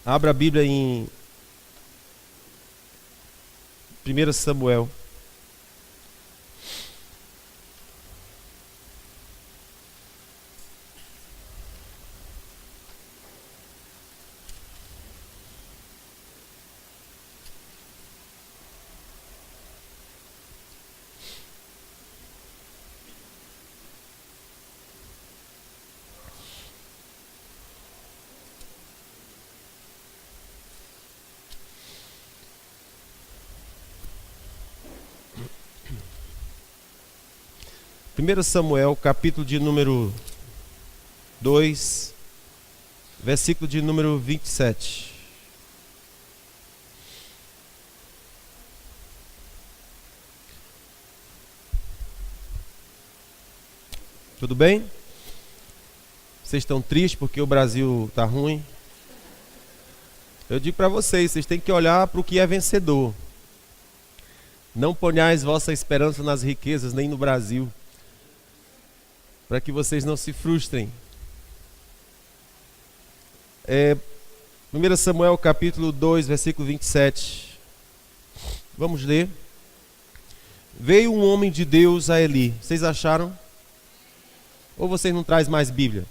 Abra a Bíblia em 1 Samuel. Primeiro Samuel, capítulo de número 2, versículo de número 27. Tudo bem? Vocês estão tristes porque o Brasil está ruim? Eu digo para vocês têm que olhar para o que é vencedor. Não ponhais vossa esperança nas riquezas, nem no Brasil, para que vocês não se frustrem. 1 Samuel capítulo 2, versículo 27. Vamos ler. Veio um homem de Deus a Eli. Vocês acharam? Ou vocês não trazem mais Bíblia?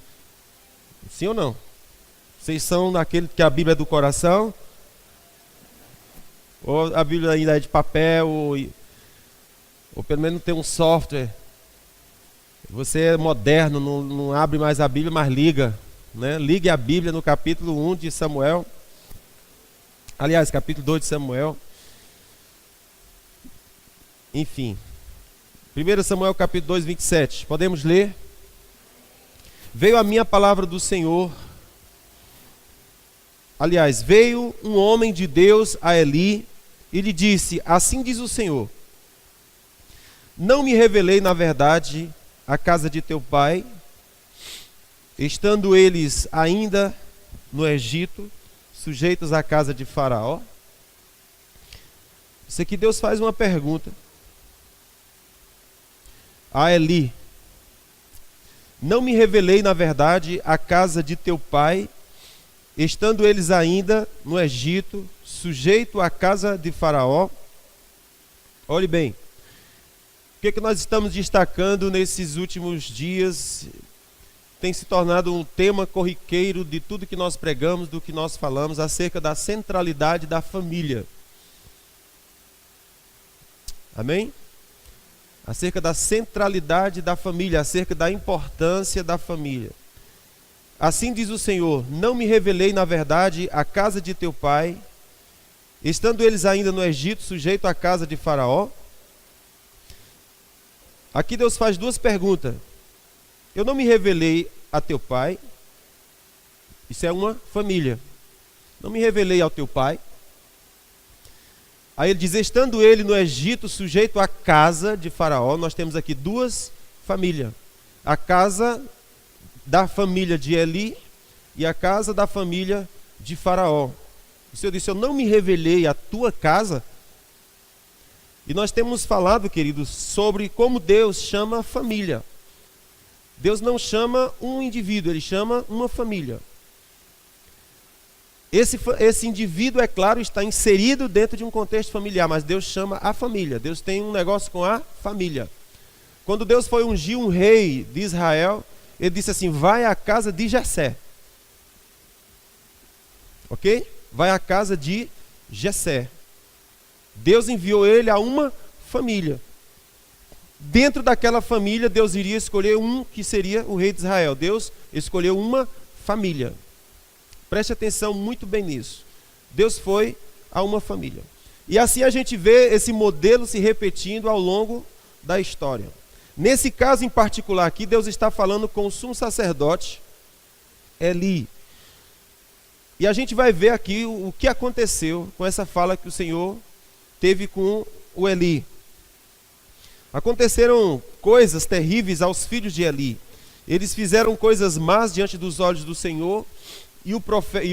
Sim ou não? Vocês são daquele que a Bíblia é do coração? Ou a Bíblia ainda é de papel? Ou pelo menos tem um software? Você é moderno, não abre mais a Bíblia, mas liga, né? Ligue a Bíblia no capítulo 1 de Samuel. Aliás, capítulo 2 de Samuel. Enfim. 1 Samuel capítulo 2, 27. Podemos ler? Veio a minha palavra do Senhor. Aliás, veio um homem de Deus a Eli e lhe disse: assim diz o Senhor, não me revelei na verdade a casa de teu pai, estando eles ainda no Egito, sujeitos à casa de Faraó? Isso aqui Deus faz uma pergunta a Eli. Não me revelei na verdade a casa de teu pai, estando eles ainda no Egito, sujeito à casa de Faraó? Olhe bem. O que nós estamos destacando nesses últimos dias tem se tornado um tema corriqueiro de tudo que nós pregamos, do que nós falamos acerca da centralidade da família. Amém? Acerca da centralidade da família, acerca da importância da família. Assim diz o Senhor, não me revelei na verdade a casa de teu pai, estando eles ainda no Egito, sujeito à casa de Faraó? Aqui Deus faz duas perguntas. Eu não me revelei a teu pai. Isso é uma família. Não me revelei ao teu pai. Aí ele diz, estando ele no Egito, sujeito à casa de Faraó. Nós temos aqui duas famílias. A casa da família de Eli e a casa da família de Faraó. O Senhor disse, eu não me revelei a tua casa. E nós temos falado, queridos, sobre como Deus chama família. Deus não chama um indivíduo, Ele chama uma família. Esse indivíduo, é claro, está inserido dentro de um contexto familiar, mas Deus chama a família. Deus tem um negócio com a família. Quando Deus foi ungir um rei de Israel, Ele disse assim, vai à casa de Jessé. Ok? Vai à casa de Jessé. Deus enviou ele a uma família. Dentro daquela família, Deus iria escolher um que seria o rei de Israel. Deus escolheu uma família. Preste atenção muito bem nisso. Deus foi a uma família. E assim a gente vê esse modelo se repetindo ao longo da história. Nesse caso em particular aqui, Deus está falando com o sumo sacerdote Eli. E a gente vai ver aqui o que aconteceu com essa fala que o Senhor teve com o Eli. Aconteceram coisas terríveis aos filhos de Eli. Eles fizeram coisas más diante dos olhos do Senhor e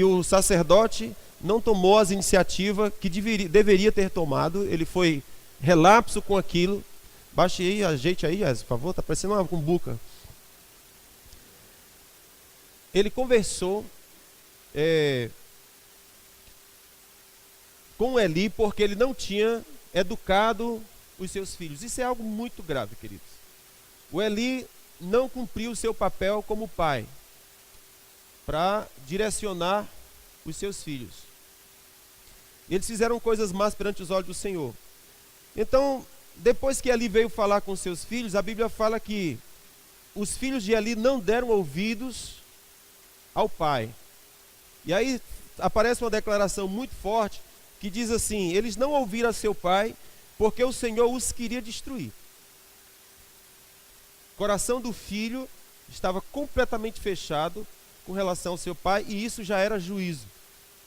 o sacerdote não tomou as iniciativas que deveria ter tomado. Ele foi relapso com aquilo. Baixe aí, ajeite aí, por favor, está parecendo uma cumbuca. Ele conversou com Eli porque ele não tinha educado os seus filhos. Isso é algo muito grave, queridos. O Eli não cumpriu o seu papel como pai para direcionar os seus filhos. Eles fizeram coisas más perante os olhos do Senhor. Então, depois que Eli veio falar com seus filhos, a Bíblia fala que os filhos de Eli não deram ouvidos ao pai. E aí aparece uma declaração muito forte que diz assim: eles não ouviram a seu pai porque o Senhor os queria destruir. O coração do filho estava completamente fechado com relação ao seu pai, e isso já era juízo,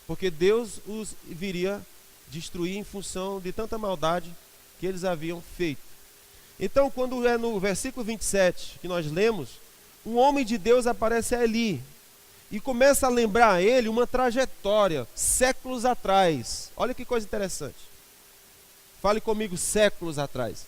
porque Deus os viria destruir em função de tanta maldade que eles haviam feito. Então, quando é no versículo 27 que nós lemos, um homem de Deus aparece a Eli e começa a lembrar a ele uma trajetória séculos atrás. Olha que coisa interessante. Fale comigo, séculos atrás.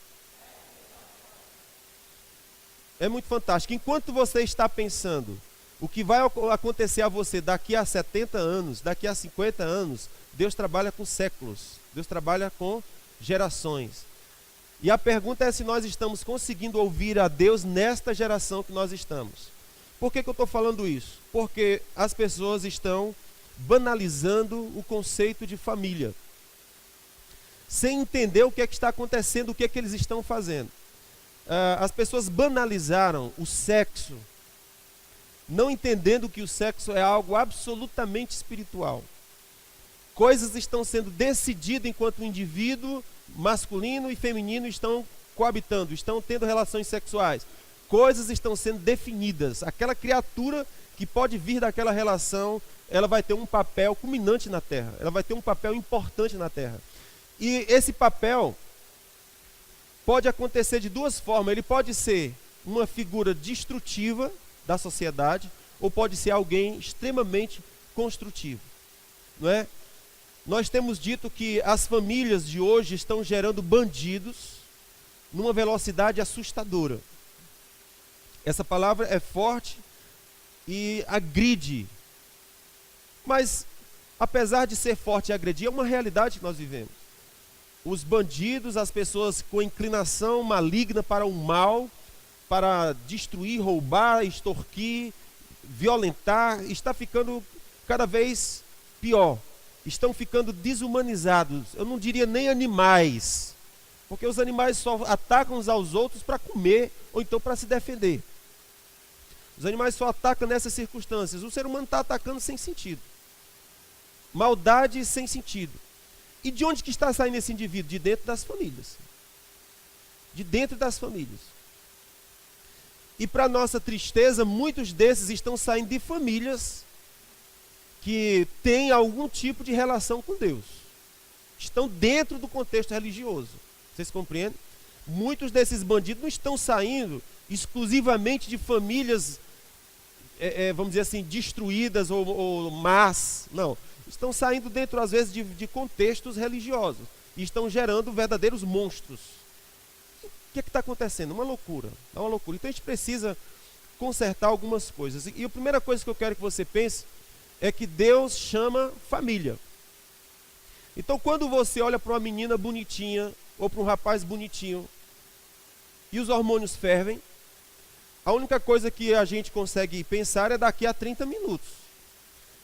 É muito fantástico. Enquanto você está pensando o que vai acontecer a você daqui a 70 anos, daqui a 50 anos, Deus trabalha com séculos. Deus trabalha com gerações. E a pergunta é se nós estamos conseguindo ouvir a Deus nesta geração que nós estamos. Por que eu estou falando isso? Porque as pessoas estão banalizando o conceito de família, sem entender o que é que está acontecendo, o que é que eles estão fazendo. As pessoas banalizaram o sexo, não entendendo que o sexo é algo absolutamente espiritual. Coisas estão sendo decididas enquanto o indivíduo masculino e feminino estão coabitando, estão tendo relações sexuais. Coisas estão sendo definidas. Aquela criatura que pode vir daquela relação, ela vai ter um papel culminante na Terra. Ela vai ter um papel importante na Terra. E esse papel pode acontecer de duas formas. Ele pode ser uma figura destrutiva da sociedade, ou pode ser alguém extremamente construtivo, não é? Nós temos dito que as famílias de hoje estão gerando bandidos numa velocidade assustadora. Essa palavra é forte e agride, mas apesar de ser forte e agredir, é uma realidade que nós vivemos. Os bandidos, as pessoas com inclinação maligna para o mal, para destruir, roubar, extorquir, violentar, está ficando cada vez pior. Estão ficando desumanizados. Eu não diria nem animais, porque os animais só atacam uns aos outros para comer ou então para se defender. Os animais só atacam nessas circunstâncias. O ser humano está atacando sem sentido. Maldade sem sentido. E de onde que está saindo esse indivíduo? De dentro das famílias. De dentro das famílias. E para nossa tristeza, muitos desses estão saindo de famílias que têm algum tipo de relação com Deus. Estão dentro do contexto religioso. Vocês compreendem? Muitos desses bandidos não estão saindo exclusivamente de famílias, vamos dizer assim, destruídas ou más. Não. Estão saindo dentro, às vezes, de contextos religiosos. E estão gerando verdadeiros monstros. O que está acontecendo? Uma loucura. É uma loucura. Então a gente precisa consertar algumas coisas. E a primeira coisa que eu quero que você pense é que Deus chama família. Então quando você olha para uma menina bonitinha ou para um rapaz bonitinho e os hormônios fervem, a única coisa que a gente consegue pensar é daqui a 30 minutos.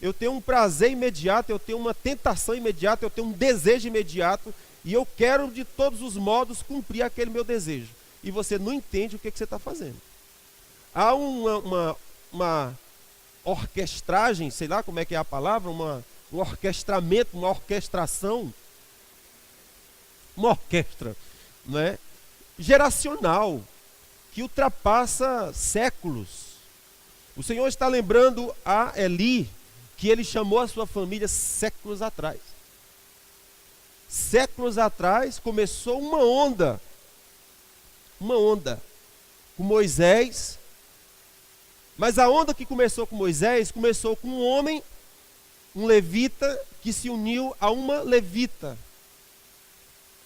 Eu tenho um prazer imediato, eu tenho uma tentação imediata, eu tenho um desejo imediato, e eu quero de todos os modos cumprir aquele meu desejo. E você não entende o que você está fazendo. Há uma orquestragem, sei lá como é que é a palavra, um orquestramento, uma orquestração, uma orquestra, não é? Geracional, que ultrapassa séculos. O Senhor está lembrando a Eli que ele chamou a sua família séculos atrás. Séculos atrás começou uma onda com Moisés, mas a onda que começou com Moisés, começou com um homem, um levita, que se uniu a uma levita.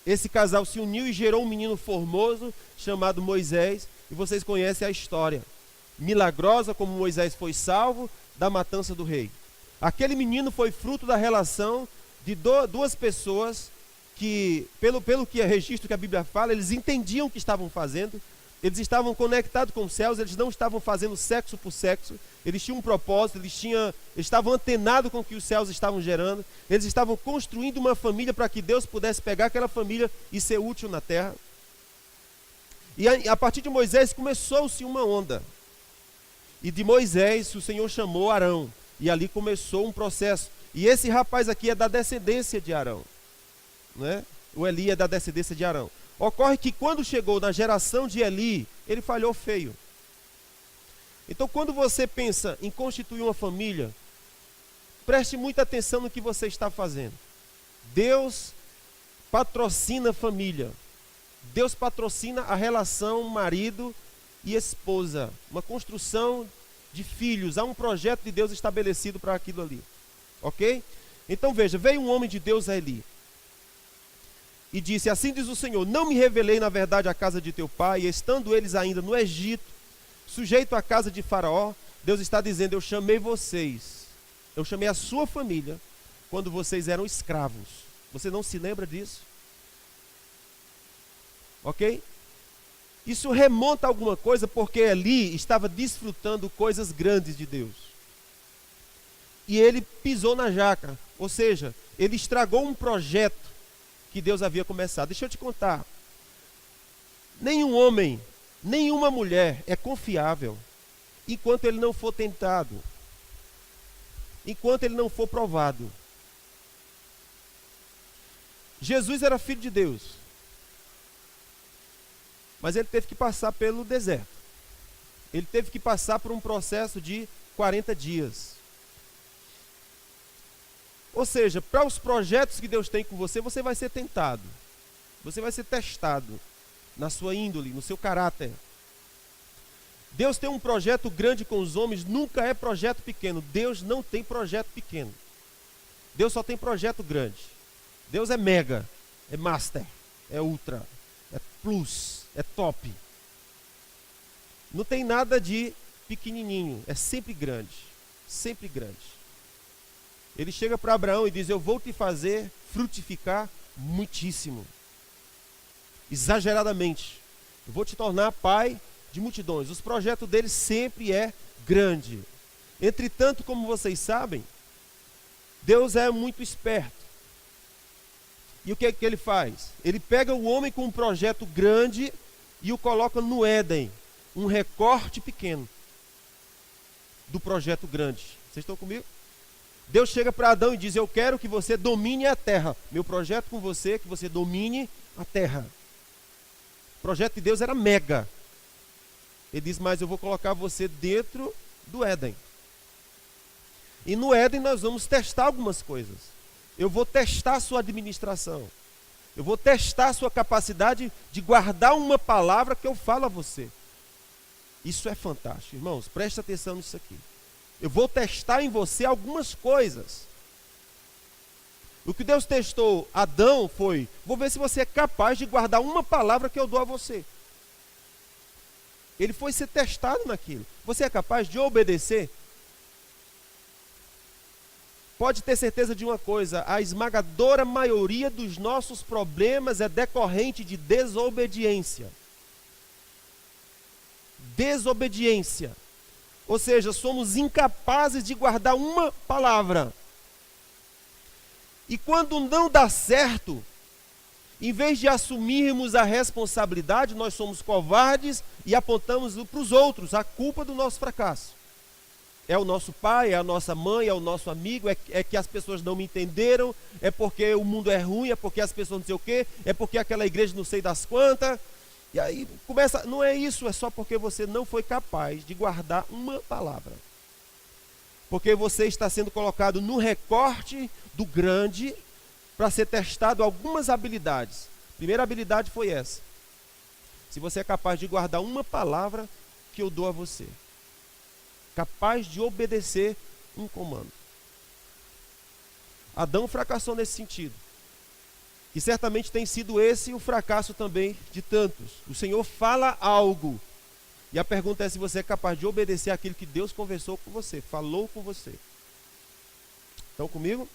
Esse casal se uniu e gerou um menino formoso, chamado Moisés, e vocês conhecem a história milagrosa, como Moisés foi salvo da matança do rei. Aquele menino foi fruto da relação de duas pessoas que, pelo que é registro que a Bíblia fala, eles entendiam o que estavam fazendo, eles estavam conectados com os céus, eles não estavam fazendo sexo por sexo, eles tinham um propósito, eles estavam antenados com o que os céus estavam gerando, eles estavam construindo uma família para que Deus pudesse pegar aquela família e ser útil na terra. E a partir de Moisés começou-se uma onda. E de Moisés o Senhor chamou Arão, e ali começou um processo. E esse rapaz aqui é da descendência de Arão, né? O Eli é da descendência de Arão. Ocorre que quando chegou na geração de Eli, ele falhou feio. Então, quando você pensa em constituir uma família, preste muita atenção no que você está fazendo. Deus patrocina a família. Deus patrocina a relação marido e esposa. Uma construção de filhos. Há um projeto de Deus estabelecido para aquilo ali. Ok? Então veja, veio um homem de Deus a Eli e disse: assim diz o Senhor, não me revelei na verdade a casa de teu pai, e estando eles ainda no Egito, sujeito à casa de Faraó. Deus está dizendo: eu chamei vocês, eu chamei a sua família quando vocês eram escravos. Você não se lembra disso? Ok? Isso remonta a alguma coisa, porque Eli estava desfrutando coisas grandes de Deus. E ele pisou na jaca, ou seja, ele estragou um projeto que Deus havia começado. Deixa eu te contar. Nenhum homem, nenhuma mulher é confiável enquanto ele não for tentado, enquanto ele não for provado. Jesus era filho de Deus, mas ele teve que passar pelo deserto. Ele teve que passar por um processo de 40 dias. Ou seja, para os projetos que Deus tem com você, você vai ser tentado. Você vai ser testado na sua índole, no seu caráter. Deus tem um projeto grande com os homens, nunca é projeto pequeno. Deus não tem projeto pequeno. Deus só tem projeto grande. Deus é mega, é master, é ultra, é plus, é top. Não tem nada de pequenininho, é sempre grande, sempre grande. Ele chega para Abraão e diz: eu vou te fazer frutificar muitíssimo, exageradamente. Eu vou te tornar pai de multidões. Os projetos dele sempre é grande. Entretanto, como vocês sabem, Deus é muito esperto. E o que é que ele faz? Ele pega o homem com um projeto grande e o coloca no Éden, um recorte pequeno do projeto grande. Vocês estão comigo? Deus chega para Adão e diz: eu quero que você domine a terra. Meu projeto com você é que você domine a terra. O projeto de Deus era mega. Ele diz: mas eu vou colocar você dentro do Éden. E no Éden nós vamos testar algumas coisas. Eu vou testar a sua administração. Eu vou testar a sua capacidade de guardar uma palavra que eu falo a você. Isso é fantástico, irmãos. Preste atenção nisso aqui. Eu vou testar em você algumas coisas. O que Deus testou Adão foi: vou ver se você é capaz de guardar uma palavra que eu dou a você. Ele foi ser testado naquilo. Você é capaz de obedecer? Pode ter certeza de uma coisa: a esmagadora maioria dos nossos problemas é decorrente de desobediência. Desobediência. Ou seja, somos incapazes de guardar uma palavra. E quando não dá certo, em vez de assumirmos a responsabilidade, nós somos covardes e apontamos para os outros a culpa do nosso fracasso. É o nosso pai, é a nossa mãe, é o nosso amigo, é que as pessoas não me entenderam, é porque o mundo é ruim, é porque as pessoas não sei o quê, é porque aquela igreja não sei das quantas. E aí começa, não é isso, é só porque você não foi capaz de guardar uma palavra. Porque você está sendo colocado no recorte do grande para ser testado algumas habilidades. A primeira habilidade foi essa: se você é capaz de guardar uma palavra que eu dou a você. Capaz de obedecer um comando. Adão fracassou nesse sentido. E certamente tem sido esse o fracasso também de tantos. O Senhor fala algo, e a pergunta é se você é capaz de obedecer aquilo que Deus conversou com você, falou com você. Estão comigo?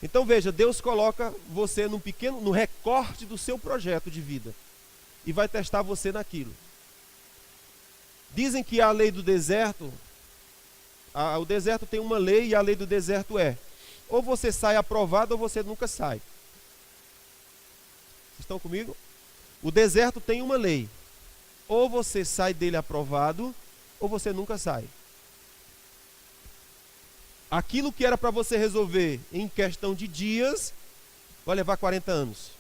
Então veja, Deus coloca você no recorte do seu projeto de vida e vai testar você naquilo. Dizem que a lei do deserto, o deserto tem uma lei, e a lei do deserto é: ou você sai aprovado ou você nunca sai. Vocês estão comigo? O deserto tem uma lei: ou você sai dele aprovado ou você nunca sai. Aquilo que era para você resolver em questão de dias, vai levar 40 anos.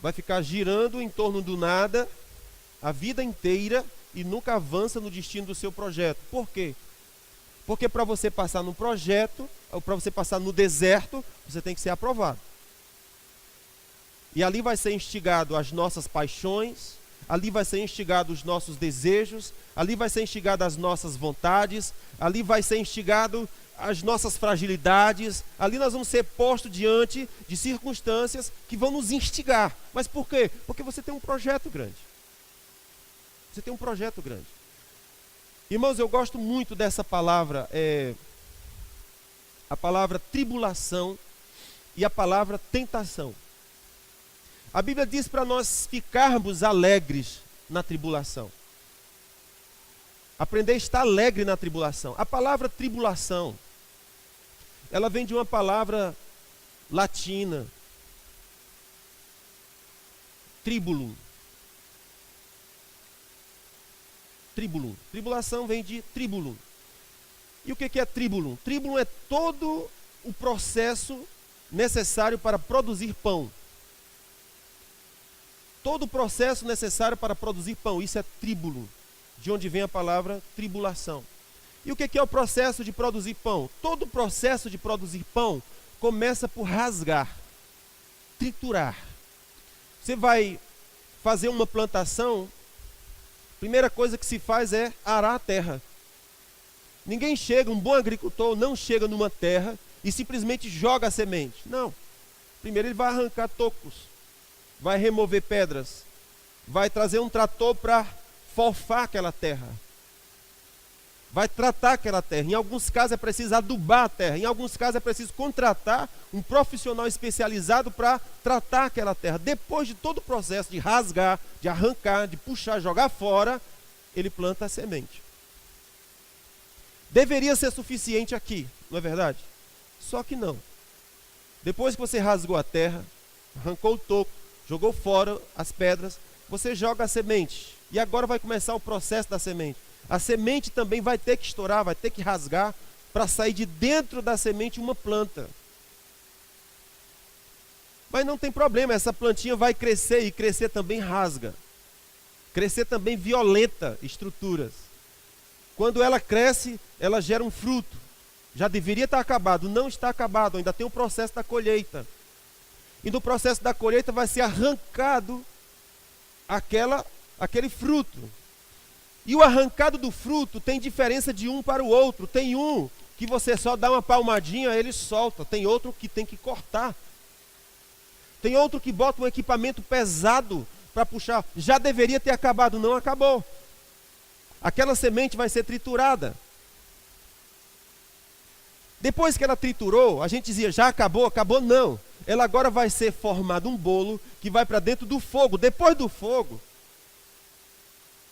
Vai ficar girando em torno do nada a vida inteira e nunca avança no destino do seu projeto. Por quê? Porque para você passar no projeto, ou para você passar no deserto, você tem que ser aprovado. E ali vai ser instigado as nossas paixões, ali vai ser instigado os nossos desejos, ali vai ser instigado as nossas vontades, ali vai ser instigado as nossas fragilidades, ali nós vamos ser postos diante de circunstâncias que vão nos instigar. Mas por quê? Porque você tem um projeto grande. Você tem um projeto grande. Irmãos, eu gosto muito dessa palavra, a palavra tribulação e a palavra tentação. A Bíblia diz para nós ficarmos alegres na tribulação. Aprender a estar alegre na tribulação. A palavra tribulação, ela vem de uma palavra latina, tribulum. Tribulum. Tribulação vem de tribulum. E o que é tribulum? Tribulum é todo o processo necessário para produzir pão. Todo o processo necessário para produzir pão, isso é tribulum, de onde vem a palavra tribulação. E o que é o processo de produzir pão? Todo o processo de produzir pão começa por rasgar, triturar. Você vai fazer uma plantação, a primeira coisa que se faz é arar a terra. Ninguém chega, um bom agricultor não chega numa terra e simplesmente joga a semente. Não. Primeiro ele vai arrancar tocos, vai remover pedras, vai trazer um trator para fofar aquela terra, vai tratar aquela terra. Em alguns casos é preciso adubar a terra, em alguns casos é preciso contratar um profissional especializado para tratar aquela terra. Depois de todo o processo de rasgar, de arrancar, de puxar, jogar fora, ele planta a semente. Deveria ser suficiente aqui, não é verdade? Só que não. Depois que você rasgou a terra, arrancou o toco, jogou fora as pedras, você joga a semente. E agora vai começar o processo da semente. A semente também vai ter que estourar, vai ter que rasgar, para sair de dentro da semente uma planta. Mas não tem problema, essa plantinha vai crescer, e crescer também rasga. Crescer também violenta estruturas. Quando ela cresce, ela gera um fruto. Já deveria estar acabado, não está acabado, ainda tem o processo da colheita. E no processo da colheita vai ser arrancado aquele fruto. E o arrancado do fruto tem diferença de um para o outro. Tem um que você só dá uma palmadinha, ele solta. Tem outro que tem que cortar. Tem outro que bota um equipamento pesado para puxar. Já deveria ter acabado, não acabou. Aquela semente vai ser triturada. Depois que ela triturou, a gente dizia, já acabou? Acabou não. Ela agora vai ser formado um bolo que vai para dentro do fogo. Depois do fogo,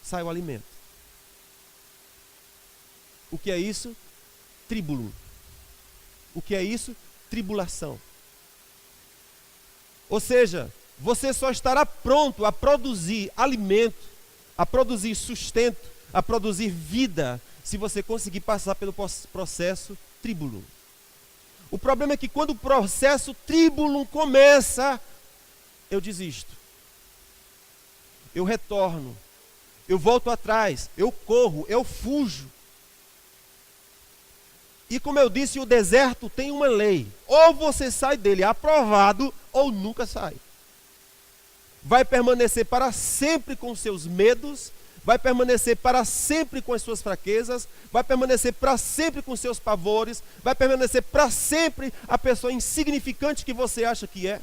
sai o alimento. O que é isso? Tribulum. O que é isso? Tribulação. Ou seja, você só estará pronto a produzir alimento, a produzir sustento, a produzir vida, se você conseguir passar pelo processo tribulum. O problema é que quando o processo tribulum começa, eu desisto. Eu retorno. Eu volto atrás. Eu corro. Eu fujo. E como eu disse, o deserto tem uma lei. Ou você sai dele aprovado, ou nunca sai. Vai permanecer para sempre com seus medos, vai permanecer para sempre com as suas fraquezas, vai permanecer para sempre com seus pavores, vai permanecer para sempre a pessoa insignificante que você acha que é,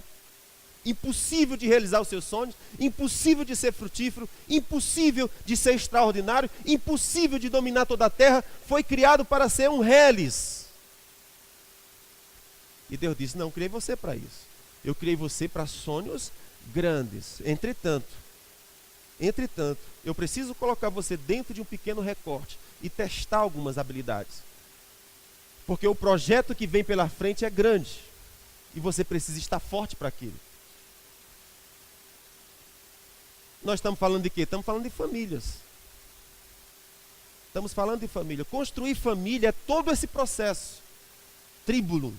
impossível de realizar os seus sonhos, impossível de ser frutífero, impossível de ser extraordinário, impossível de dominar toda a terra, foi criado para ser um reles. E Deus disse, não, eu criei você para isso. Eu criei você para sonhos grandes. Entretanto, eu preciso colocar você dentro de um pequeno recorte e testar algumas habilidades. Porque o projeto que vem pela frente é grande. E você precisa estar forte para aquilo. Nós estamos falando de quê? Estamos falando de famílias. Estamos falando de família. Construir família é todo esse processo. Tribulum.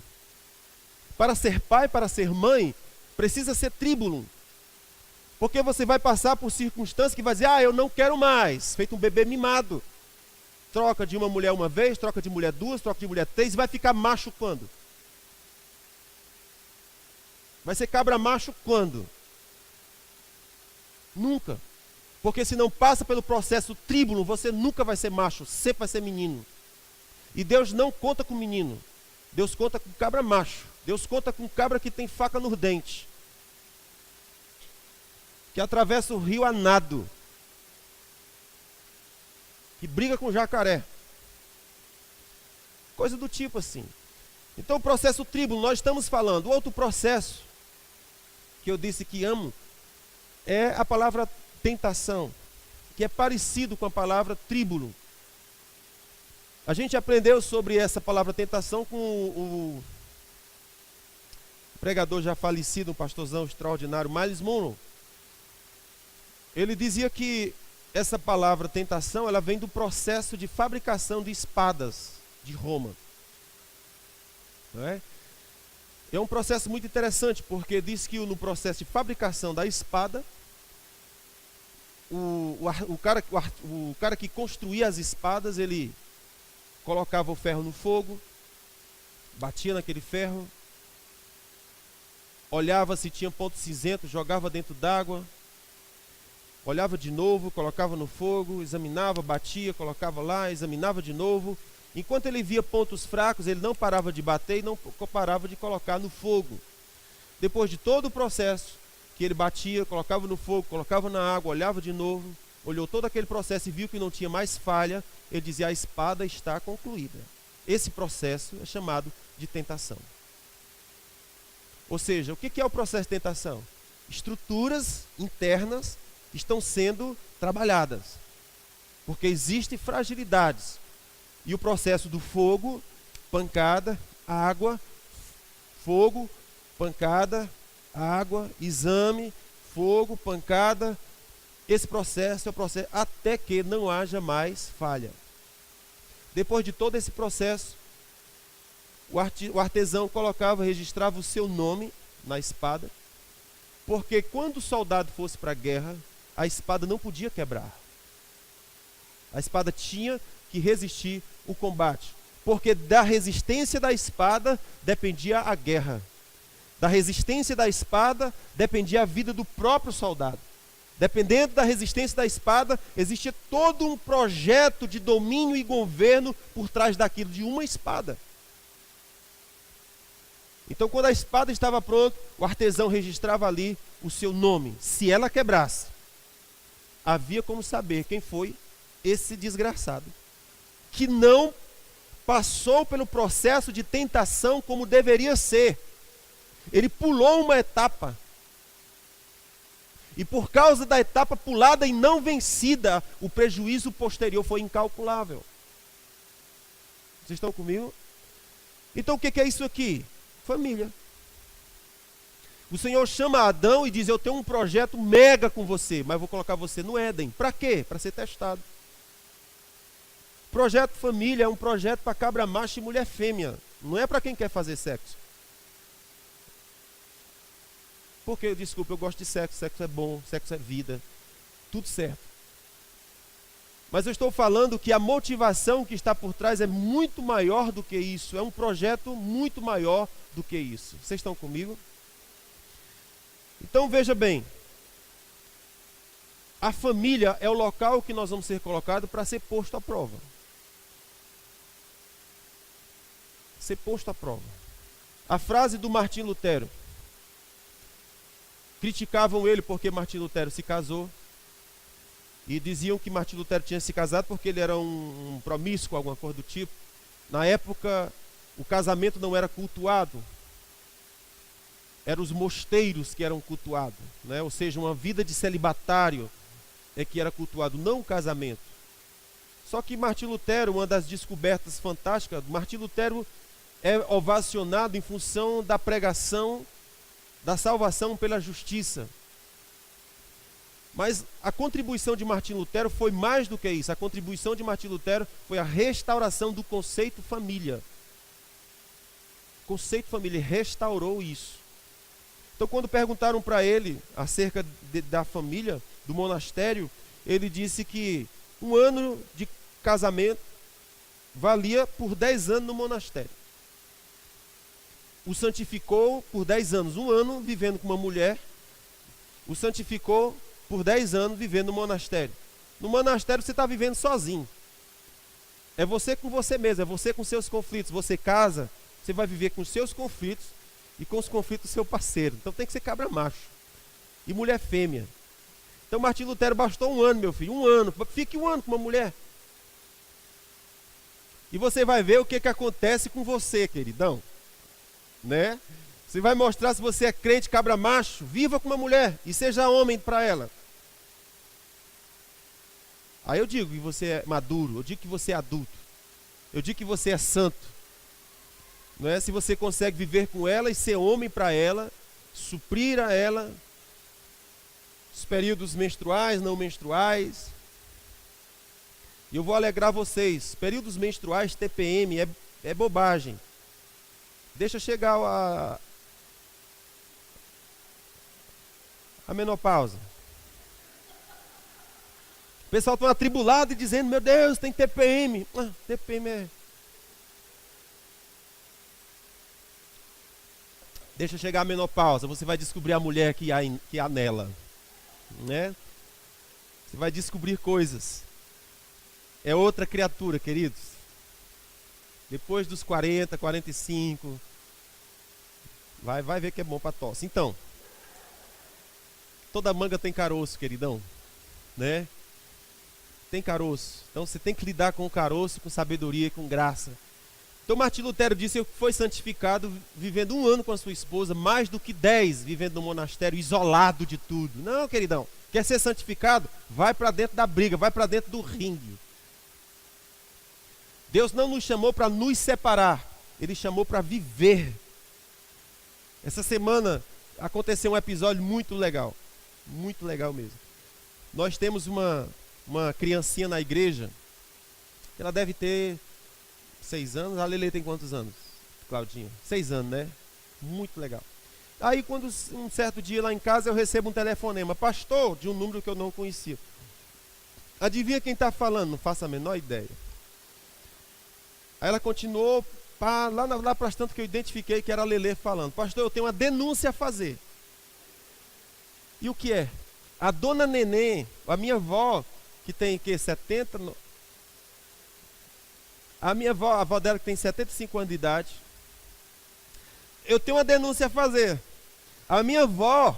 Para ser pai, para ser mãe, precisa ser tribulum. Porque você vai passar por circunstâncias que vai dizer, eu não quero mais. Feito um bebê mimado. Troca de uma mulher uma vez, troca de mulher duas, troca de mulher três, e vai ficar macho quando? Vai ser cabra macho quando? Nunca. Porque se não passa pelo processo tríbulo, você nunca vai ser macho, sempre vai ser menino. E Deus não conta com menino. Deus conta com cabra macho. Deus conta com cabra que tem faca nos dentes. Que atravessa o rio a nado. Que briga com jacaré. Coisa do tipo assim. Então o processo tríbulo, nós estamos falando. Outro processo, que eu disse que amo, é a palavra tentação, que é parecido com a palavra tríbulo. A gente aprendeu sobre essa palavra tentação com o pregador já falecido, um pastorzão extraordinário, Myles Munroe. Ele dizia que essa palavra tentação, ela vem do processo de fabricação de espadas de Roma. Não é? É um processo muito interessante, porque diz que no processo de fabricação da espada, o cara que construía as espadas, ele colocava o ferro no fogo, batia naquele ferro, olhava se tinha ponto cinzento, jogava dentro d'água, olhava de novo, colocava no fogo, examinava, batia, colocava lá, examinava de novo. Enquanto ele via pontos fracos, ele não parava de bater e não parava de colocar no fogo. Depois de todo o processo, que ele batia, colocava no fogo, colocava na água, olhava de novo, olhou todo aquele processo e viu que não tinha mais falha, ele dizia, a espada está concluída. Esse processo é chamado de tentação. Ou seja, o que é o processo de tentação? Estruturas internas estão sendo trabalhadas, porque existem fragilidades. E o processo do fogo, pancada, água, fogo, pancada, água, exame, fogo, pancada. Esse processo é o processo até que não haja mais falha. Depois de todo esse processo, o artesão colocava, registrava o seu nome na espada, porque quando o soldado fosse para a guerra, a espada não podia quebrar. A espada tinha que resistir o combate, porque da resistência da espada dependia a guerra. Da resistência da espada dependia a vida do próprio soldado. Dependendo da resistência da espada, existia todo um projeto de domínio e governo por trás daquilo, de uma espada. Então, quando a espada estava pronta, o artesão registrava ali o seu nome. Se ela quebrasse, havia como saber quem foi esse desgraçado, que não passou pelo processo de tentação como deveria ser. Ele pulou uma etapa. E por causa da etapa pulada e não vencida, o prejuízo posterior foi incalculável. Vocês estão comigo? Então o que é isso aqui? Família. O Senhor chama Adão e diz, eu tenho um projeto mega com você, mas vou colocar você no Éden. Para quê? Para ser testado. Projeto família é um projeto para cabra macho e mulher fêmea. Não é para quem quer fazer sexo. Porque, desculpa, eu gosto de sexo, sexo é bom, sexo é vida, tudo certo. Mas eu estou falando que a motivação que está por trás é muito maior do que isso, é um projeto muito maior do que isso. Vocês estão comigo? Então veja bem, a família é o local que nós vamos ser colocados para ser posto à prova. Ser posto à prova. A frase do Martim Lutero. Criticavam ele porque Martim Lutero se casou. E diziam que Martim Lutero tinha se casado porque ele era um promíscuo, alguma coisa do tipo. Na época, o casamento não era cultuado. eram os mosteiros que eram cultuados, né? Ou seja, uma vida de celibatário é que era cultuado, não o casamento. Só que Martim Lutero, uma das descobertas fantásticas, Martim Lutero é ovacionado em função da pregação da salvação pela justiça. Mas a contribuição de Martim Lutero foi mais do que isso. A contribuição de Martim Lutero foi a restauração do conceito família. O conceito família, ele restaurou isso. Então, quando perguntaram para ele acerca da família, do monastério, ele disse que 1 ano de casamento valia por 10 anos no monastério. O santificou por 10 anos, 1 ano vivendo com uma mulher, o santificou por 10 anos vivendo no monastério. No monastério você está vivendo sozinho. É você com você mesmo, é você com seus conflitos. Você casa, você vai viver com os seus conflitos e com os conflitos do seu parceiro. Então tem que ser cabra macho e mulher fêmea. Então Martim Lutero bastou 1 ano, meu filho, 1 ano. Fique 1 ano com uma mulher. E você vai ver o que acontece com você, queridão. Né? Você vai mostrar se você é crente, cabra macho, viva com uma mulher e seja homem para ela. Aí eu digo que você é maduro, eu digo que você é adulto, eu digo que você é santo. Não é? Se você consegue viver com ela e ser homem para ela, suprir a ela os períodos menstruais, não menstruais. E eu vou alegrar vocês, períodos menstruais, TPM, é bobagem. Deixa chegar a menopausa. O pessoal está atribulado e dizendo, meu Deus, tem TPM. TPM é... Deixa chegar a menopausa, você vai descobrir a mulher que há nela. Né? Você vai descobrir coisas. É outra criatura, queridos. Depois dos 40, 45, vai ver que é bom para tosse. Então, toda manga tem caroço, queridão, né? Tem caroço. Então você tem que lidar com o caroço, com sabedoria e com graça. Então Martim Lutero disse que foi santificado vivendo 1 ano com a sua esposa, mais do que 10 vivendo no monastério, isolado de tudo. Não, queridão, quer ser santificado? Vai para dentro da briga, vai para dentro do ringue. Deus não nos chamou para nos separar, Ele chamou para viver. Essa semana aconteceu um episódio muito legal mesmo. Nós temos uma criancinha na igreja, ela deve ter 6 anos, a Lelê tem quantos anos, Claudinha? 6 anos, né? Muito legal. Aí quando um certo dia lá em casa eu recebo um telefonema, pastor, de um número que eu não conhecia. Adivinha quem está falando? Não faço a menor ideia. Aí ela continuou, lá para as tantas que eu identifiquei que era a Lelê falando. Pastor, eu tenho uma denúncia a fazer. E o que é? A dona Neném, a minha avó, que tem 70... A minha avó, a avó dela que tem 75 anos de idade. Eu tenho uma denúncia a fazer. A minha avó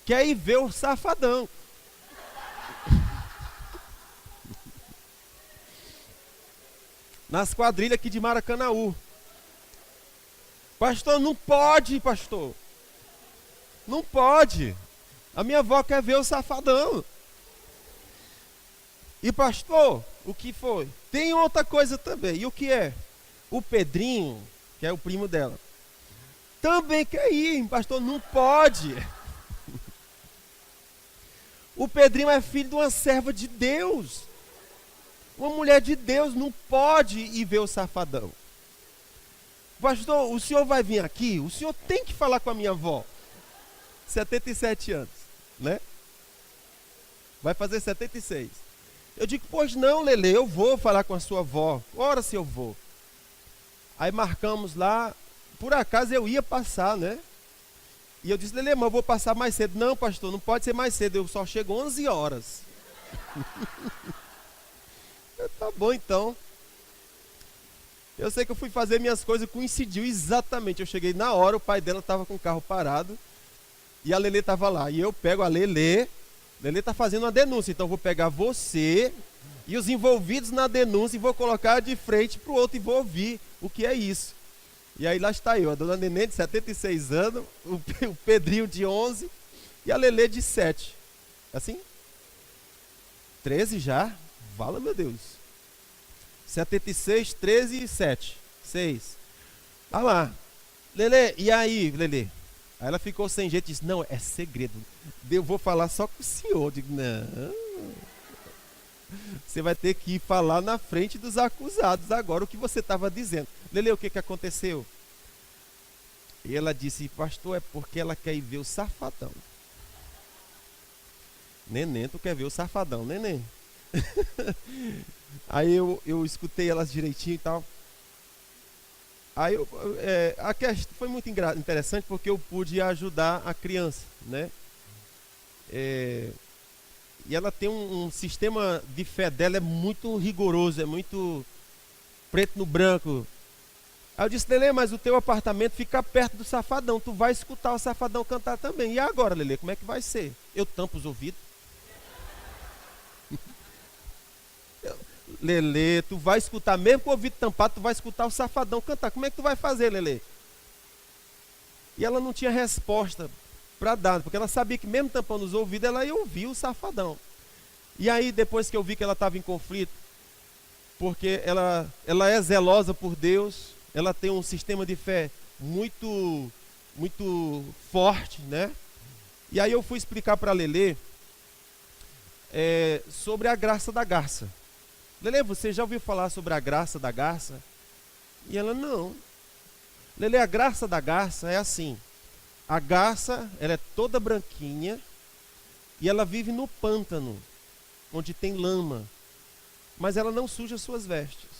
quer ir ver o Safadão. Nas quadrilhas aqui de Maracanaú. Pastor, não pode, pastor. Não pode. A minha avó quer ver o Safadão. E pastor, o que foi? Tem outra coisa também. E o que é? O Pedrinho, que é o primo dela, também quer ir. Pastor, não pode. O Pedrinho é filho de uma serva de Deus. Uma mulher de Deus não pode ir ver o Safadão. Pastor, o senhor vai vir aqui? O senhor tem que falar com a minha avó. 77 anos, né? Vai fazer 76. Eu digo, pois não, Lelê, eu vou falar com a sua avó. Ora se eu vou. Aí marcamos lá. Por acaso eu ia passar, né? E eu disse, Lelê, mas eu vou passar mais cedo. Não, pastor, não pode ser mais cedo. Eu só chego 11 horas. Tá bom, então. Eu sei que eu fui fazer minhas coisas, coincidiu exatamente. Eu cheguei na hora, o pai dela estava com o carro parado e a Lelê estava lá. E eu pego a Lelê está fazendo uma denúncia, então eu vou pegar você e os envolvidos na denúncia e vou colocar de frente para o outro e vou ouvir o que é isso. E aí lá está eu, a dona Neném de 76 anos, o Pedrinho de 11 e a Lelê de 7. Assim? 13 já? Vala, meu Deus. 76, 13 e 7. 6. Olha lá. Lelê, e aí, Lelê? Aí ela ficou sem jeito e disse, não, é segredo. Eu vou falar só com o senhor. Eu digo, não. Você vai ter que ir falar na frente dos acusados agora o que você estava dizendo. Lelê, o que aconteceu? E ela disse, pastor, é porque ela quer ir ver o safadão. Neném, tu quer ver o safadão, neném? Aí eu escutei elas direitinho e tal. Aí a questão foi muito interessante porque eu pude ajudar a criança, né? E ela tem um sistema de fé dela, é muito rigoroso, é muito preto no branco. Aí eu disse, Lelê, mas o teu apartamento fica perto do safadão, tu vai escutar o safadão cantar também. E agora, Lelê, como é que vai ser? Eu tampo os ouvidos? Lelê, tu vai escutar, mesmo com o ouvido tampado, tu vai escutar o safadão cantar. Como é que tu vai fazer, Lelê? E ela não tinha resposta para dar, porque ela sabia que mesmo tampando os ouvidos, ela ia ouvir o safadão. E aí, depois que eu vi que ela estava em conflito, porque ela é zelosa por Deus, ela tem um sistema de fé muito forte, né? E aí eu fui explicar para a Lelê sobre a graça da garça. Lelê, você já ouviu falar sobre a graça da garça? E ela, não. Lelê, a graça da garça é assim. A garça, ela é toda branquinha e ela vive no pântano, onde tem lama. Mas ela não suja suas vestes.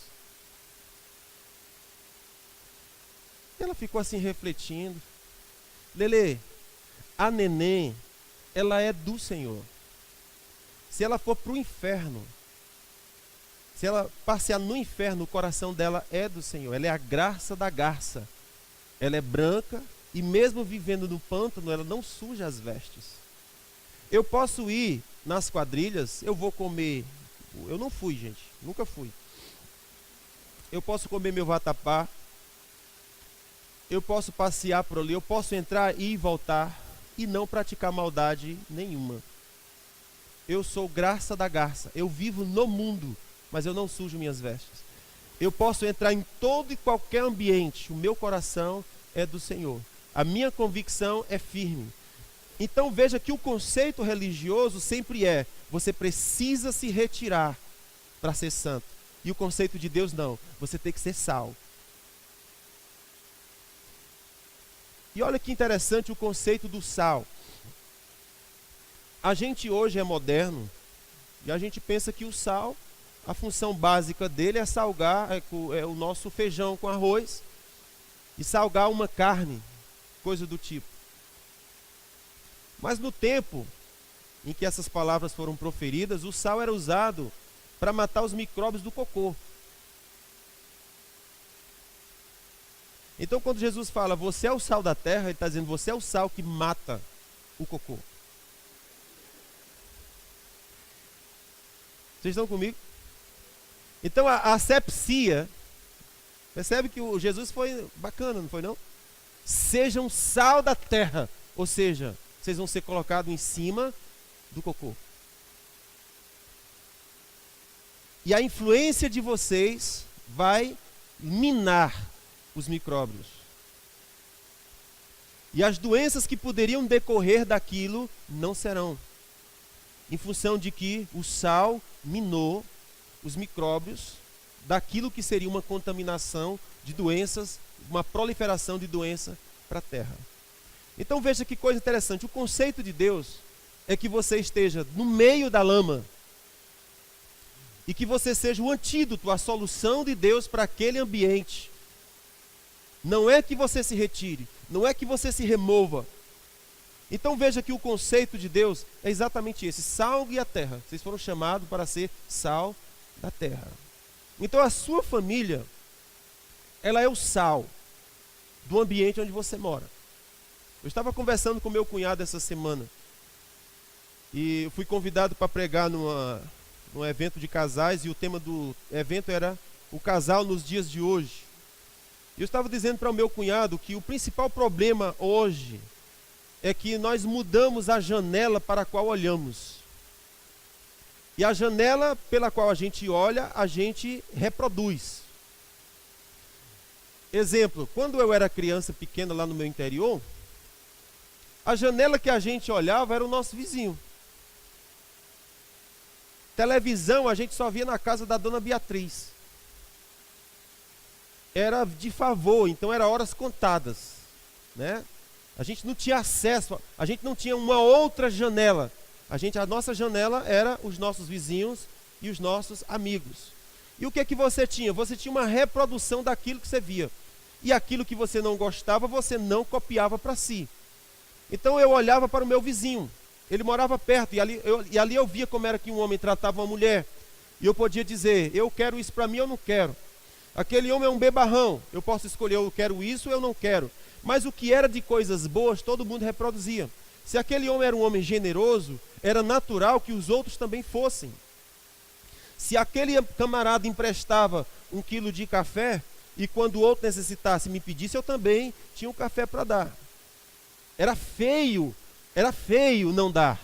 Ela ficou assim refletindo. Lelê, a neném, ela é do Senhor. Se ela for para o inferno, se ela passear no inferno, o coração dela é do Senhor. Ela é a graça da garça. Ela é branca e mesmo vivendo no pântano, ela não suja as vestes. Eu posso ir nas quadrilhas, eu vou comer. Eu não fui, gente. Nunca fui. Eu posso comer meu vatapá. Eu posso passear por ali. Eu posso entrar e voltar e não praticar maldade nenhuma. Eu sou graça da garça. Eu vivo no mundo, mas eu não sujo minhas vestes. Eu posso entrar em todo e qualquer ambiente. O meu coração é do Senhor. A minha convicção é firme. Então veja que o conceito religioso sempre é: você precisa se retirar para ser santo. E o conceito de Deus não. Você tem que ser sal. E olha que interessante o conceito do sal. A gente hoje é moderno e a gente pensa que o sal, a função básica dele é salgar o nosso feijão com arroz e salgar uma carne, coisa do tipo. Mas no tempo em que essas palavras foram proferidas, o sal era usado para matar os micróbios do cocô. Então quando Jesus fala, você é o sal da terra, ele está dizendo, você é o sal que mata o cocô. Vocês estão comigo? Então a asepsia, percebe que o Jesus foi bacana, não foi não? Sejam sal da terra, ou seja, vocês vão ser colocados em cima do cocô. E a influência de vocês vai minar os micróbios. E as doenças que poderiam decorrer daquilo não serão. Em função de que o sal minou os micróbios daquilo que seria uma contaminação de doenças, uma proliferação de doença para a terra. Então veja que coisa interessante, o conceito de Deus é que você esteja no meio da lama e que você seja o antídoto, a solução de Deus para aquele ambiente. Não é que você se retire, não é que você se remova. Então veja que o conceito de Deus é exatamente esse, sal e a terra. Vocês foram chamados para ser sal da terra. Então a sua família, ela é o sal do ambiente onde você mora. Eu estava conversando com meu cunhado essa semana e eu fui convidado para pregar num evento de casais e o tema do evento era o casal nos dias de hoje. Eu estava dizendo para o meu cunhado que o principal problema hoje é que nós mudamos a janela para a qual olhamos. E a janela pela qual a gente olha, a gente reproduz. Exemplo, quando eu era criança pequena lá no meu interior, a janela que a gente olhava era o nosso vizinho. Televisão a gente só via na casa da dona Beatriz. Era de favor, então era horas contadas, né? A gente não tinha acesso, a gente não tinha uma outra janela. A nossa janela era os nossos vizinhos e os nossos amigos. E o que é que você tinha? Você tinha uma reprodução daquilo que você via. E aquilo que você não gostava, você não copiava para si. Então eu olhava para o meu vizinho. Ele morava perto e ali eu via como era que um homem tratava uma mulher. E eu podia dizer, eu quero isso para mim, eu não quero. Aquele homem é um bebarrão, eu posso escolher, eu quero isso, eu não quero. Mas o que era de coisas boas, todo mundo reproduzia. Se aquele homem era um homem generoso, era natural que os outros também fossem. Se aquele camarada emprestava 1 quilo de café, e quando o outro necessitasse me pedisse, eu também tinha um café para dar. Era feio não dar.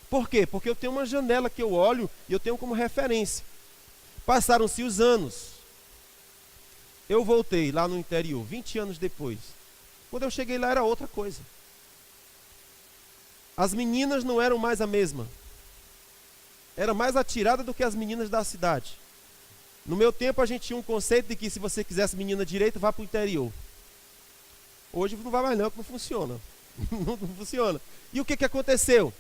Por quê? Porque eu tenho uma janela que eu olho e eu tenho como referência. Passaram-se os anos. Eu voltei lá no interior, 20 anos depois. Quando eu cheguei lá era outra coisa. As meninas não eram mais a mesma. Era mais atirada do que as meninas da cidade. No meu tempo a gente tinha um conceito de que se você quisesse menina direita, vá para o interior. Hoje não vai mais não, que não funciona. Não funciona. E o que aconteceu?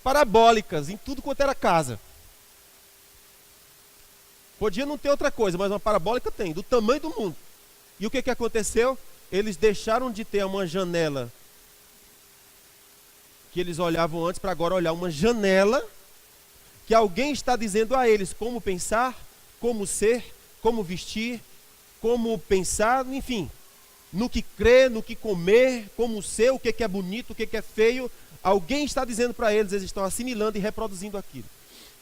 Parabólicas em tudo quanto era casa. Podia não ter outra coisa, mas uma parabólica tem, do tamanho do mundo. E o que aconteceu? Eles deixaram de ter uma janela que eles olhavam antes para agora olhar uma janela que alguém está dizendo a eles como pensar, como ser, como vestir, como pensar, enfim, no que crer, no que comer, como ser, o que é bonito, o que é feio. Alguém está dizendo para eles, eles estão assimilando e reproduzindo aquilo.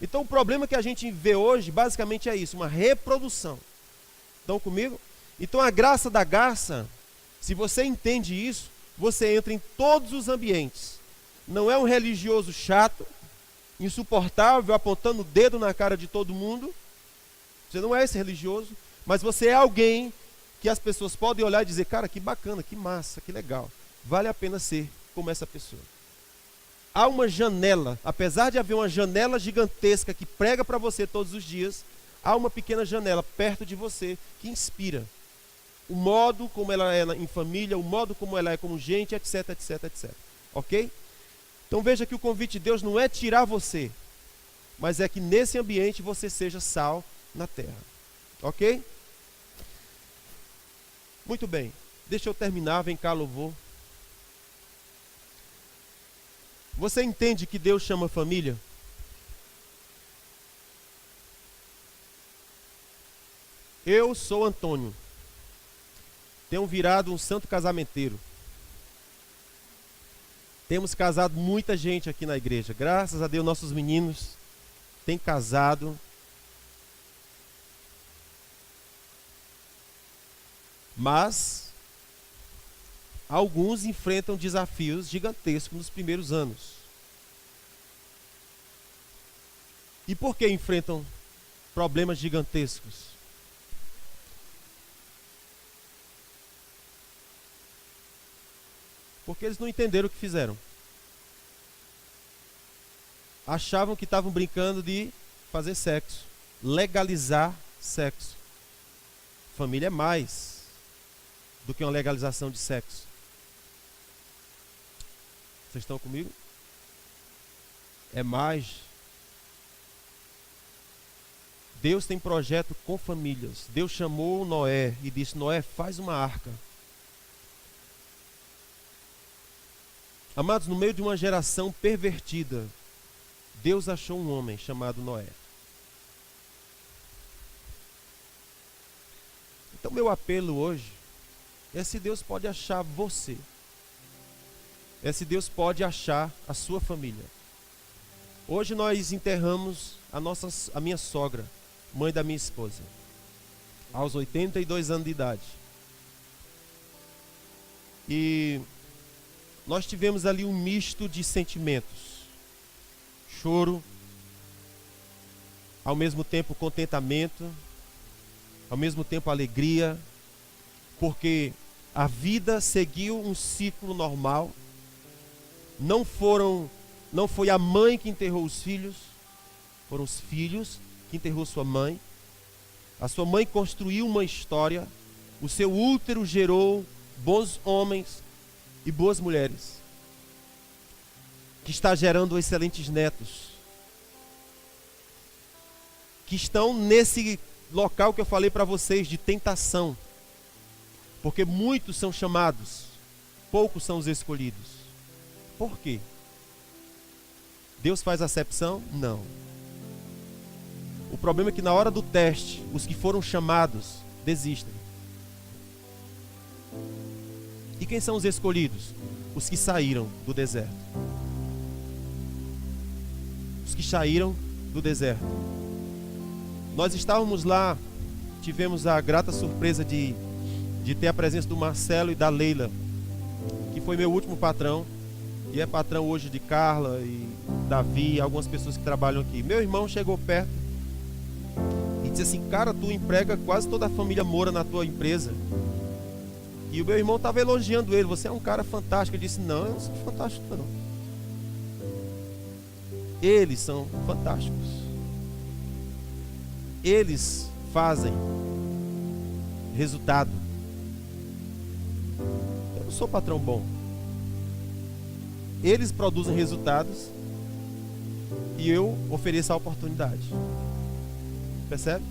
Então o problema que a gente vê hoje, basicamente é isso, uma reprodução. Estão comigo? Então a graça da garça, se você entende isso, você entra em todos os ambientes. Não é um religioso chato, insuportável, apontando o dedo na cara de todo mundo. Você não é esse religioso, mas você é alguém que as pessoas podem olhar e dizer, cara, que bacana, que massa, que legal. Vale a pena ser como essa pessoa. Há uma janela, apesar de haver uma janela gigantesca que prega para você todos os dias, há uma pequena janela perto de você que inspira. O modo como ela é em família, o modo como ela é como gente, etc, etc, etc. Ok? Então veja que o convite de Deus não é tirar você, mas é que nesse ambiente você seja sal na terra. Ok? Muito bem. Deixa eu terminar, vem cá, louvor. Você entende que Deus chama família? Eu sou Antônio. Tenho virado um santo casamenteiro. Temos casado muita gente aqui na igreja. Graças a Deus, nossos meninos têm casado. Mas alguns enfrentam desafios gigantescos nos primeiros anos. E por que enfrentam problemas gigantescos? Porque eles não entenderam o que fizeram. Achavam que estavam brincando de fazer sexo, legalizar sexo. Família é mais do que uma legalização de sexo. Vocês estão comigo? É mais. Deus tem projeto com famílias. Deus chamou Noé e disse, Noé, faz uma arca. Amados, no meio de uma geração pervertida, Deus achou um homem chamado Noé. Então meu apelo hoje é se Deus pode achar você. É se Deus pode achar a sua família. Hoje nós enterramos a minha sogra, mãe da minha esposa, aos 82 anos de idade. E nós tivemos ali um misto de sentimentos. Choro, ao mesmo tempo contentamento, ao mesmo tempo alegria, porque a vida seguiu um ciclo normal. Não foi a mãe que enterrou os filhos, foram os filhos que enterrou sua mãe. A sua mãe construiu uma história, o seu útero gerou bons homens e boas mulheres, que está gerando excelentes netos, que estão nesse local que eu falei para vocês de tentação, porque muitos são chamados, poucos são os escolhidos. Por quê? Deus faz acepção? Não. O problema é que na hora do teste, os que foram chamados desistem. E quem são os escolhidos? Os que saíram do deserto. Os que saíram do deserto. Nós estávamos lá, tivemos a grata surpresa de ter a presença do Marcelo e da Leila, que foi meu último patrão, e é patrão hoje de Carla e Davi, algumas pessoas que trabalham aqui. Meu irmão chegou perto e disse assim: cara, tu emprega quase toda a família Moura na tua empresa. E o meu irmão estava elogiando ele: você é um cara fantástico. Ele disse: não, eu não sou fantástico não. Eles são fantásticos. Eles fazem resultado. Eu não sou patrão bom. Eles produzem resultados e eu ofereço a oportunidade. Percebe?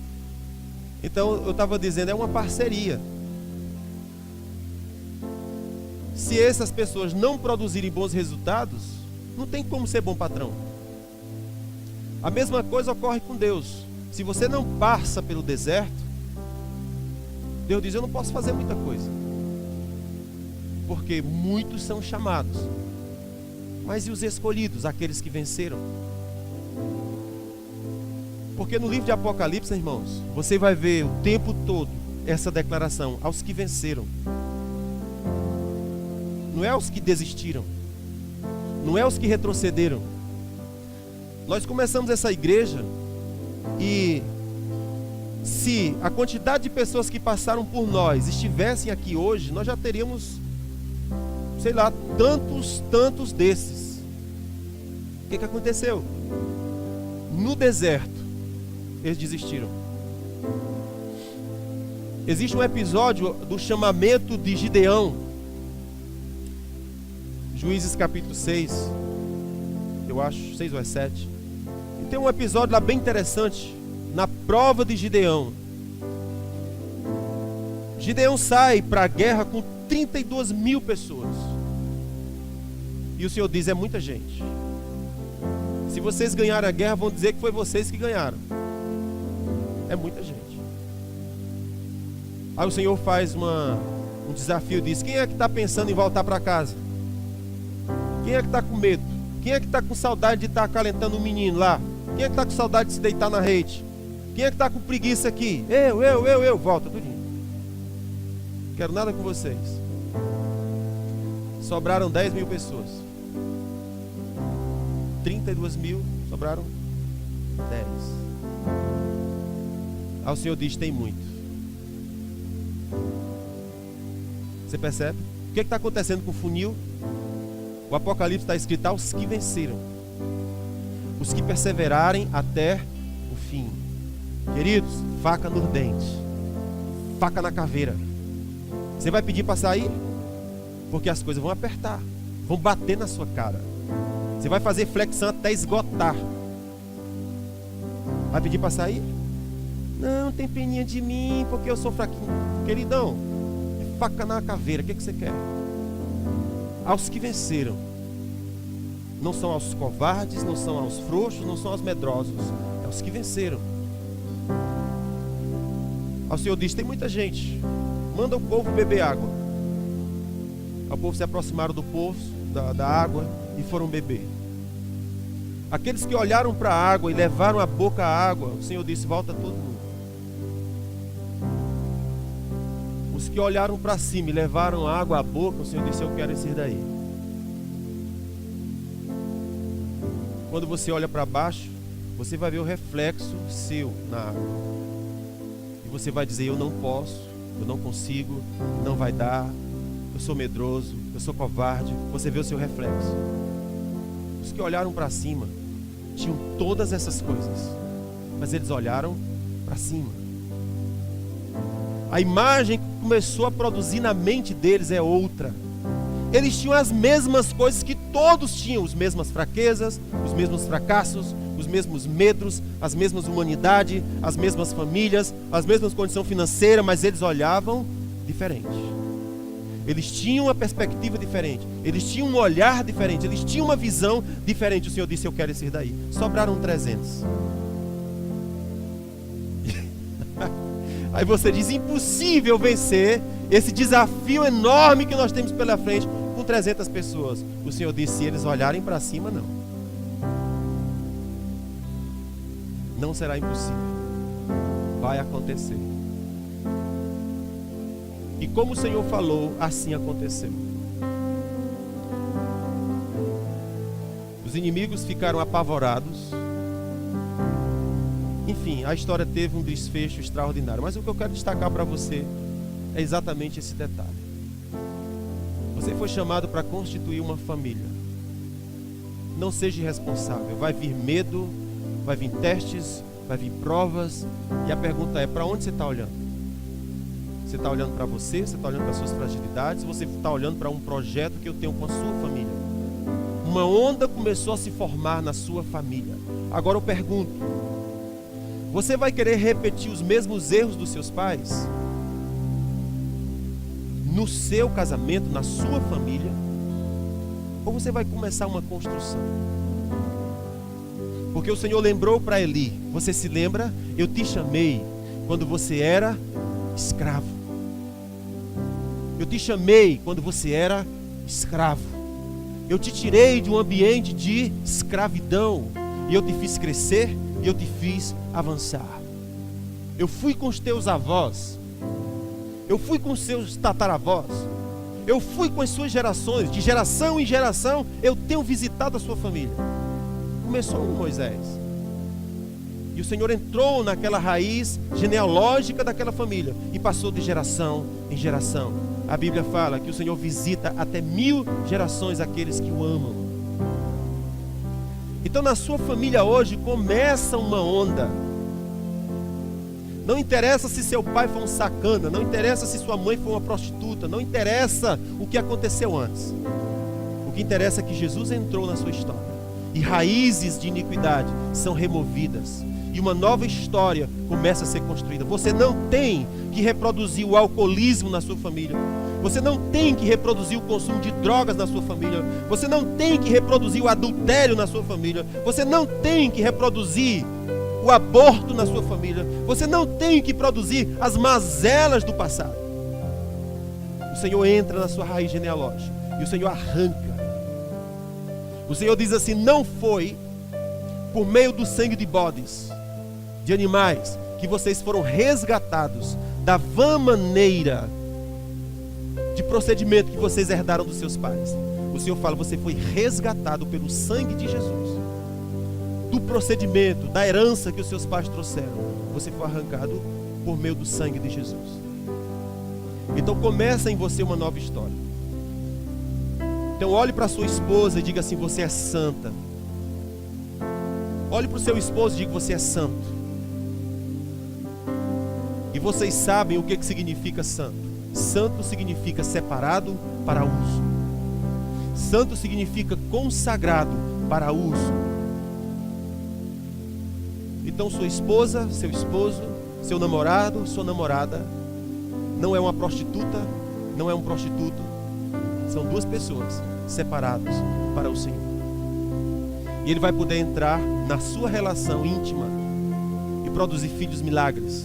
Então eu estava dizendo, é uma parceria. Se essas pessoas não produzirem bons resultados, não tem como ser bom patrão. A mesma coisa ocorre com Deus. Se você não passa pelo deserto, Deus diz: eu não posso fazer muita coisa, porque muitos são chamados, mas e os escolhidos, aqueles que venceram? Porque no livro de Apocalipse, irmãos, você vai ver o tempo todo essa declaração: aos que venceram. Não é aos que desistiram, não é aos que retrocederam. Nós começamos essa igreja e se a quantidade de pessoas que passaram por nós estivessem aqui hoje, nós já teríamos, sei lá, tantos desses. O que aconteceu? No deserto, eles desistiram. Existe um episódio do chamamento de Gideão, Juízes capítulo 6, eu acho, 6 ou é 7. E tem um episódio lá bem interessante, na prova de Gideão. Gideão sai para a guerra com 32 mil pessoas. E o Senhor diz: é muita gente. Se vocês ganharem a guerra, vão dizer que foi vocês que ganharam. É muita gente. Aí o Senhor faz um desafio, diz: quem é que está pensando em voltar para casa? Quem é que está com medo? Quem é que está com saudade de estar acalentando o menino lá? Quem é que está com saudade de se deitar na rede? Quem é que está com preguiça aqui? Eu. Volta tudinho. Quero nada com vocês. Sobraram 10 mil pessoas. 32 mil, sobraram 10. Aí o Senhor diz: tem muito. Você percebe? O que está acontecendo com o funil? O Apocalipse está escrito: aos que venceram, os que perseverarem até o fim. Queridos, faca no dente, faca na caveira. Você vai pedir para sair? Porque as coisas vão apertar, vão bater na sua cara. Você vai fazer flexão até esgotar. Vai pedir para sair? Não, tem peninha de mim, porque eu sou fraquinho. Queridão, faca na caveira, o que você quer? Aos que venceram. Não são aos covardes, não são aos frouxos, não são aos medrosos. É aos que venceram. Aí o Senhor diz: tem muita gente, manda o povo beber água. Aí o povo se aproximaram do poço, da água, e foram beber. Aqueles que olharam para a água e levaram a boca à água, o Senhor disse: volta todo mundo. Os que olharam para cima e levaram água à boca, o Senhor disse: eu quero esse daí. Quando você olha para baixo, você vai ver o reflexo seu na água. E você vai dizer: eu não posso, eu não consigo, não vai dar, eu sou medroso, eu sou covarde. Você vê o seu reflexo. Os que olharam para cima tinham todas essas coisas, mas eles olharam para cima. A imagem que começou a produzir na mente deles é outra. Eles tinham as mesmas coisas que todos tinham, as mesmas fraquezas, os mesmos fracassos, os mesmos medos, as mesmas humanidades, as mesmas famílias, as mesmas condições financeiras, mas eles olhavam diferente. Eles tinham uma perspectiva diferente, eles tinham um olhar diferente, eles tinham uma visão diferente. O Senhor disse: eu quero esses daí. Sobraram 300. Aí você diz: impossível vencer esse desafio enorme que nós temos pela frente com 300 pessoas. O Senhor disse: se eles olharem para cima, não. Não será impossível. Vai acontecer. E como o Senhor falou, assim aconteceu. Os inimigos ficaram apavorados. Enfim, a história teve um desfecho extraordinário. Mas o que eu quero destacar para você é exatamente esse detalhe. Você foi chamado para constituir uma família. Não seja irresponsável. Vai vir medo, vai vir testes, vai vir provas. E a pergunta é: para onde você está olhando? Você está olhando para você? Você está olhando para as suas fragilidades? Você está olhando para um projeto que eu tenho com a sua família? Uma onda começou a se formar na sua família. Agora eu pergunto: você vai querer repetir os mesmos erros dos seus pais? No seu casamento, na sua família? Ou você vai começar uma construção? Porque o Senhor lembrou para Eli: você se lembra? Eu te chamei quando você era escravo. Eu te chamei quando você era escravo. Eu te tirei de um ambiente de escravidão e eu te fiz crescer e eu te fiz avançar. Eu fui com os teus avós, eu fui com os seus tataravós, eu fui com as suas gerações. De geração em geração eu tenho visitado a sua família. Começou com Moisés, e o Senhor entrou naquela raiz genealógica daquela família e passou de geração em geração. A Bíblia fala que o Senhor visita até 1000 gerações aqueles que o amam. Então na sua família hoje começa uma onda. Não interessa se seu pai foi um sacana, não interessa se sua mãe foi uma prostituta, não interessa o que aconteceu antes. O que interessa é que Jesus entrou na sua história e raízes de iniquidade são removidas e uma nova história começa a ser construída. Você não tem que reproduzir o alcoolismo na sua família. Você não tem que reproduzir o consumo de drogas na sua família. Você não tem que reproduzir o adultério na sua família. Você não tem que reproduzir o aborto na sua família. Você não tem que produzir as mazelas do passado. O Senhor entra na sua raiz genealógica e o Senhor arranca. O Senhor diz assim: não foi por meio do sangue de bodes, de animais, que vocês foram resgatados da vã maneira de procedimento que vocês herdaram dos seus pais. O Senhor fala: você foi resgatado pelo sangue de Jesus. Do procedimento, da herança que os seus pais trouxeram, você foi arrancado por meio do sangue de Jesus. Então começa em você uma nova história. Então olhe para sua esposa e diga assim: você é santa. Olhe para o seu esposo e diga: você é santo. E vocês sabem o que significa santo. Santo significa separado para uso. Santo significa consagrado para uso. Então sua esposa, seu esposo, seu namorado, sua namorada não é uma prostituta, não é um prostituto. São duas pessoas separadas para o Senhor. E Ele vai poder entrar na sua relação íntima e produzir filhos milagres,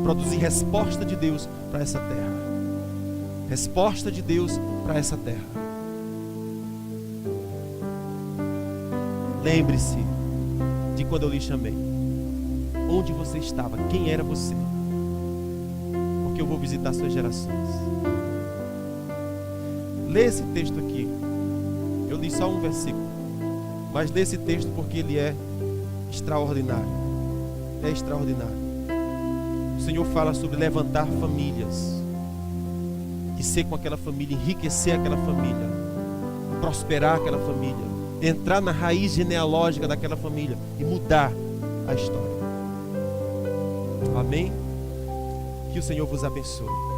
produzir resposta de Deus para essa terra. Resposta de Deus para essa terra. Lembre-se de quando eu lhe chamei. Onde você estava? Quem era você? Porque porque eu vou visitar suas gerações. Lê esse texto aqui. Eu li só um versículo, mas lê esse texto porque ele é extraordinário. É extraordinário. O Senhor fala sobre levantar famílias e ser com aquela família, enriquecer aquela família, prosperar aquela família, entrar na raiz genealógica daquela família e mudar a história. Amém? Que o Senhor vos abençoe.